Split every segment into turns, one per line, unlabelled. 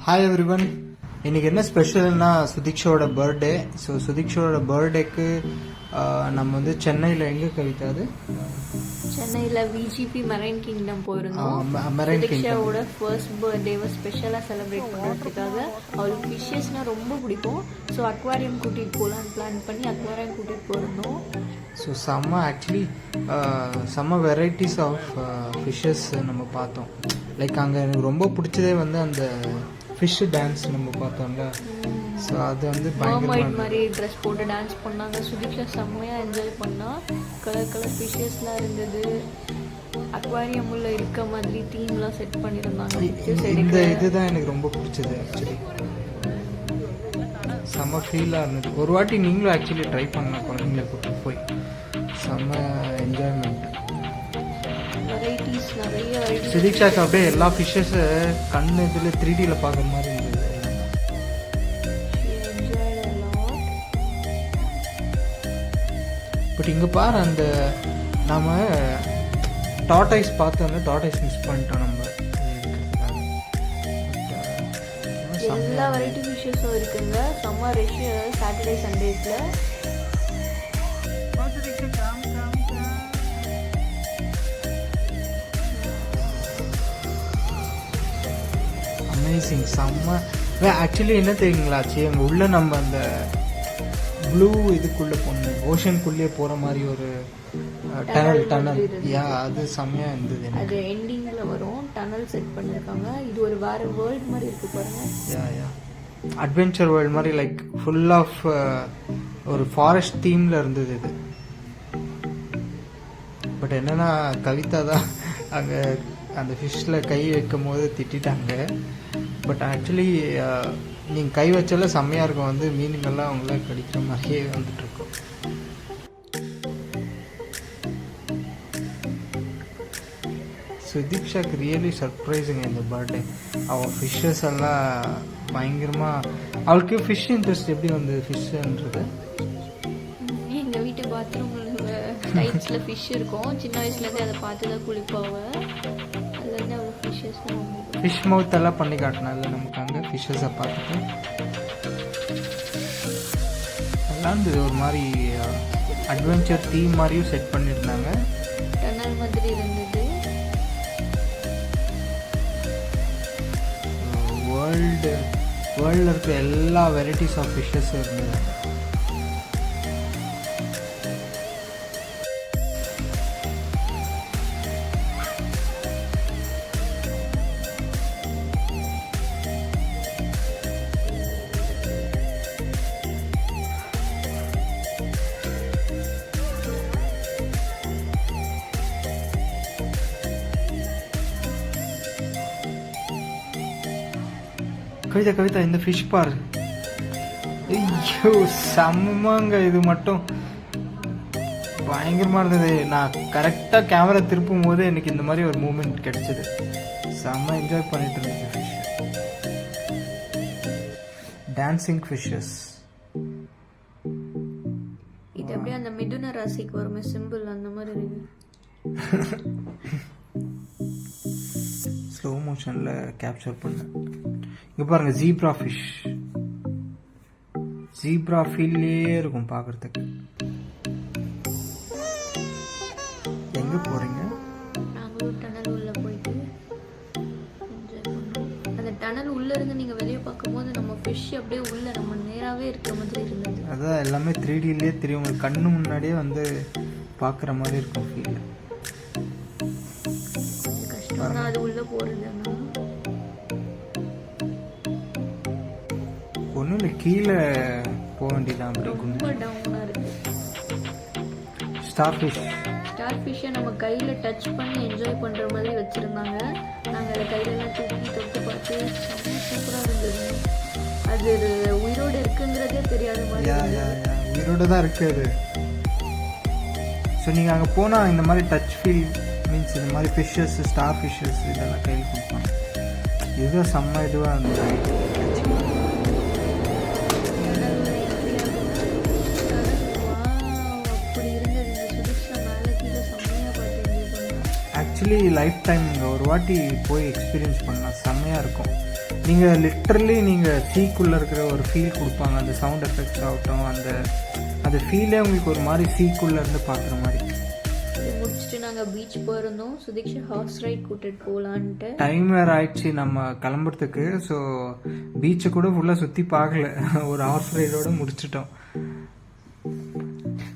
Hi everyone. இன்னைக்கு என்ன ஸ்பெஷல்னா சுதீக்ஷோட birthday. So சுதீக்ஷோட பர்த்டேக்கு நம்ம வந்து சென்னையில் எங்கே கவிதா அது
சென்னையில் விஜிபி மெரைன் கிங்டம் போயிருந்தோம்.
மெரைன்
சுதீக்ஷாவோட ஃபர்ஸ்ட் பர்த்டேவை ஸ்பெஷலாக செலிப்ரேட் பண்ணுறதுக்காக அவளுக்கு ஃபிஷ்ஷஸ்னால் ரொம்ப பிடிக்கும். ஸோ அக்வாரியம் கூட்டிகிட்டு போகலான்னு பிளான் பண்ணி அக்வாரியம் கூட்டிகிட்டு போயிருந்தோம்.
ஸோ ஆக்சுவலி செம்ம வெரைட்டிஸ் ஆஃப் ஃபிஷ்ஷஸ் நம்ம பார்த்தோம். லைக் அங்கே எனக்கு ரொம்ப பிடிச்சதே வந்து அந்த ஃபிஷ் டான்ஸ் நம்ம பார்த்தோம்ல. ஸோ அது வந்து
மர்மைட் மாதிரி ட்ரெஸ் போட்டு டான்ஸ் பண்ணாங்க. சுதீக்ஷா செம்மையாக என்ஜாய் பண்ணா. கலர் கலர் ஃபிஷ்ஷஸ்லாம் இருந்தது. அக்வாரியம் உள்ள இருக்க மாதிரி தீம்லாம் செட் பண்ணியிருந்தாங்க.
இதுதான் எனக்கு ரொம்ப பிடிச்சது. ஆக்சுவலி செம்ம ஃபீலாக இருந்தது. ஒரு வாட்டி நீங்களும் ஆக்சுவலி ட்ரை பண்ண குழந்தைங்களை கூப்பிட்டு போய் செம்ம என்ஜாய்மெண்ட்.
வெரைட்டிஸ் நிறைய வெரைட்டிஸ்.
சுதீக்ஷாக்கு அப்படியே எல்லா ஃபிஷ்ஷஸு கண்ணு இதில் 3Dயில் பார்க்குற மாதிரி இருந்தது. பட் இங்கே பாரு, அந்த நம்ம டார்டைஸ் பார்த்தோம்னா டார்டைஸ் மிஸ் பண்ணிட்டோம் நம்ம.
எல்லா வெரைட்டி ஃபிஷ்ஷஸும் இருக்குங்க. சம்மர் ரஷ் சாட்டர்டே சண்டேஸில்.
அமேசிங், செம்ம. ஆக்சுவலி என்ன தெரியுங்களாச்சு, அங்கே உள்ள நம்ம அந்த ப்ளூ இதுக்குள்ளே போகணும், ஓஷனுக்குள்ளே போகிற மாதிரி ஒரு டனல் அது செம்மையாக இருந்தது.
அது எண்டிங்கில் வரும், டனல் செட் பண்ணியிருக்காங்க. இது ஒரு வேறு வேர்ல்டு மாதிரி இருக்குது பாருங்க.
அட்வென்ச்சர் வேர்ல்டு மாதிரி, லைக் ஃபுல் ஆஃப் ஒரு ஃபாரஸ்ட் தீமில் இருந்தது இது. பட் என்னென்னா கவிதா தான் அங்கே அந்த ஃபிஷ்ஷில் கை வைக்கும் போது திட்டாங்க. பட் ஆக்சுவலி நீங்கள் கை வச்சால செம்மையாக இருக்கும். வந்து மீனுங்கள்லாம் அவங்கள கடிக்கிற மாதிரியே வந்துட்டுருக்கும். சுதீக்ஷாக்கு ரியலி சர்ப்ரைஸுங்க இந்த பர்த்டே. அவள் ஃபிஷ்ஷஸ் எல்லாம் பயங்கரமாக, அவளுக்கு ஃபிஷ் இன்ட்ரெஸ்ட் எப்படி வந்து ஃபிஷ்ஷுன்றது.
எங்கள் வீட்டு பாத்ரூமில் டைப்ஸில் ஃபிஷ் இருக்கும். சின்ன வயசுலேருந்து அதை பார்த்து தான் குளிப்பாவை. அதுலேருந்து அவள்
ஃபிஷ் மவுத் எல்லாம் பண்ணி காட்டினால நமக்கு அங்கே ஃபிஷ்ஷஸை பார்த்துட்டு எல்லாம் இருந்தது. ஒரு மாதிரி அட்வென்ச்சர் தீம் மாதிரியும் செட் பண்ணியிருந்தாங்க.
டனல் மாதிரி இருந்தது.
வேர்ல்டில் இருக்க எல்லா வெரைட்டிஸ் ஆஃப் ஃபிஷ்ஷஸும் இருந்தது. கவிதா இந்த ஃபிஷ் பார். ஐயோ செம்மங்க, இது மட்டும் பயங்கரமாக இருந்தது. நான் கரெக்டாக கேமரா திருப்பும் போது எனக்கு இந்த மாதிரி ஒரு மூமெண்ட் கிடைச்சது. செம்ம என்ஜாய் பண்ணிட்டு இருந்தது ஃபிஷ். Dancing fishes.
இது அப்படியே அந்த மிதுன ராசிக்கு வருமே சிம்பிள், அந்த மாதிரி இருக்கு.
ஸ்லோ மோஷனில் கேப்சர் பண்ணேன். இங்கே பாருங்கள், ஜீப்ரா ஃபிஷ். ஜீப்ரா ஃபீல்லே இருக்கும் பார்க்குறதுக்கு. எங்கே போகிறீங்க?
நாங்களும் டனல் உள்ளே போயிட்டு என்ஜாய் பண்ணோம். அந்த டனல் உள்ளே இருந்து நீங்கள் வெளியே பார்க்கும்போது நம்ம ஃபிஷ் அப்படியே உள்ளே நம்ம நேராகவே இருக்கிற மாதிரி இருந்தது.
அதான் எல்லாமே 3Dலேயே தெரியும் உங்களுக்கு, கண்ணு முன்னாடியே வந்து பார்க்குற மாதிரி இருக்கும் ஃபீல்.
கஷ்டம் தான் அது உள்ளே போகிறது.
ஒன்றும் இல்லை, கீழே போக வேண்டியதான். அப்படி
ரொம்ப டவுனாக இருக்குது.
ஸ்டார்
ஃபிஷ்ஷை நம்ம கையில் டச் பண்ணி என்ஜாய் பண்ணுற மாதிரி வச்சுருந்தாங்க. நாங்கள் அதை கையிலலாம் தூக்கி தொட்டு பார்த்து சூப்பராக இருந்தது. அது உயிரோடு இருக்குங்கிறதே தெரியாத மாதிரி.
உயிரோடு தான் இருக்குது. ஸோ நீங்கள் அங்கே போனால் இந்த மாதிரி டச் ஃபீல் மீன்ஸ் இந்த மாதிரி ஃபிஷ்ஷஸ், ஸ்டார் ஃபிஷ்ஷஸ் இதெல்லாம் கையில் கொடுப்பாங்க. இதுதான் செம்ம இதுவாக இருந்தது. ஆக்சுவலி லைஃப் டைம் இங்கே ஒரு வாட்டி போய் எக்ஸ்பீரியன்ஸ் பண்ணலாம், செம்மையாக இருக்கும். நீங்கள் லிட்ரலி நீங்கள் சீக்குள்ளே இருக்கிற ஒரு ஃபீல் கொடுப்பாங்க. அந்த சவுண்ட் எஃபெக்ட்ஸ் ஆகட்டும், அந்த ஃபீலே உங்களுக்கு ஒரு மாதிரி சீக்குள்ளே இருந்து பார்க்குற மாதிரி.
இது முடிச்சுட்டு நாங்கள் பீச் போயிருந்தோம். சுதீக்ஷா ஹார்ஸ் ரைட் கூட்டிட்டு போகலான்ட்டு.
டைம் வேறு ஆயிடுச்சு நம்ம கிளம்புறதுக்கு. ஸோ பீச்சை கூட ஃபுல்லாக சுற்றி பார்க்கல, ஒரு ஹார்ஸ் ரைடோடு முடிச்சிட்டோம்.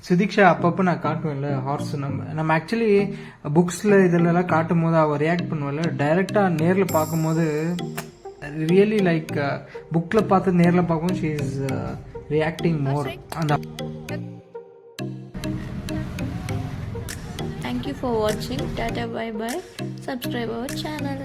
சுதீக்ஷா அப்பப்போ நான் காட்டுவேன்ல ஹார்ஸ், நம்ம ஆக்சுவலி புக்ஸில் இதிலலாம் காட்டும் போது அவள் ரியாக்ட் பண்ணுவேன்ல, டைரெக்டாக நேரில் பார்க்கும்போது ரியலி லைக் புக்கில் பார்த்து நேரில் பார்க்கும்போது ஷீ இஸ் ரியாக்டிங் மோர். அந்த
Thank you for watching. Tata, bye bye. Subscribe our channel.